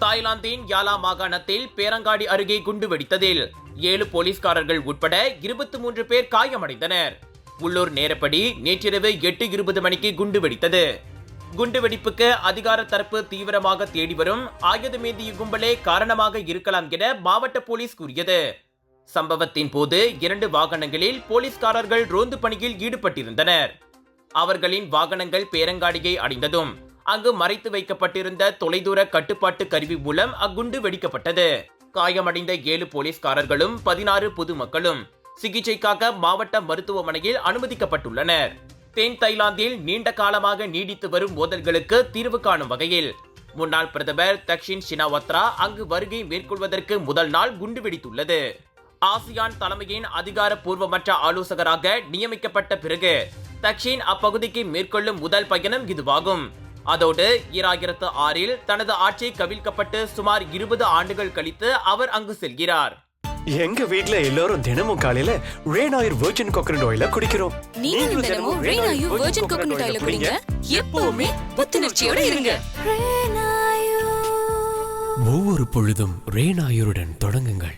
தாய்லாந்தின் யாலா மாகாணத்தில் பேரங்காடி அருகே குண்டு வெடித்ததில் 7 போலீஸ்காரர்கள் உட்பட 23 பேர் காயமடைந்தனர். உள்ளூர் நேரப்படி நேற்றிரவு 8:20 மணிக்கு குண்டு வெடித்தது. குண்டுவெடிப்புக்கு அதிகார தரப்பு தீவிரமாக தேடி வரும் ஆயுதமேந்திய கும்பலே காரணமாக இருக்கலாம் என மாவட்ட போலீஸ் கூறியது. சம்பவத்தின் போது 2 வாகனங்களில் போலீஸ்காரர்கள் ரோந்து பணியில் ஈடுபட்டிருந்தனர். அவர்களின் வாகனங்கள் பேரங்காடியை அடைந்ததும் அங்கு மறைத்து வைக்கப்பட்டிருந்த தொலைதூர கட்டுப்பாட்டு கருவி மூலம் அக்குண்டு வெடிக்கப்பட்டது. காயமடைந்த 7 போலீஸ்காரர்களும் 16 பொதுமக்களும் சிகிச்சைக்காக மாவட்ட மருத்துவமனையில் அனுமதிக்கப்பட்டுள்ளனர். தென் தாய்லாந்தில் நீண்ட காலமாக நீடித்து வரும் மோதல்களுக்கு தீர்வு காணும் வகையில் முன்னாள் பிரதமர் தக்ஷின் ஷினாவத்ரா அங்கு வருகை மேற்கொள்வதற்கு முதல் நாள் குண்டு வெடித்துள்ளது. ஆசியான் தலைமையின் அதிகாரப்பூர்வமற்ற ஆலோசகராக நியமிக்கப்பட்ட பிறகு தக்ஷின் அப்பகுதிக்கு மேற்கொள்ளும் முதல் பயணம் இதுவாகும். அதோடு 2006இல் தனது ஆட்சி கவிழ்க்கப்பட்டு சுமார் 20 ஆண்டுகள் கழித்து அவர் அங்கு செல்கிறார். எங்க வீட்ல எல்லாரும் தினமும் காலையில ரெயின் ஆயில் வெர்ஜின் கோகனட் ஆயில குடிக்கிறோம். நீங்களும் தினமும் ரெயின் ஆயில் வெர்ஜின் கோகனட் ஆயில குடிங்க. எப்பவுமே புத்துணர்ச்சியோட இருங்க. ஒவ்வொரு பொழுதும் ரெயின் ஆயிலுடன் தொடங்குங்கள்.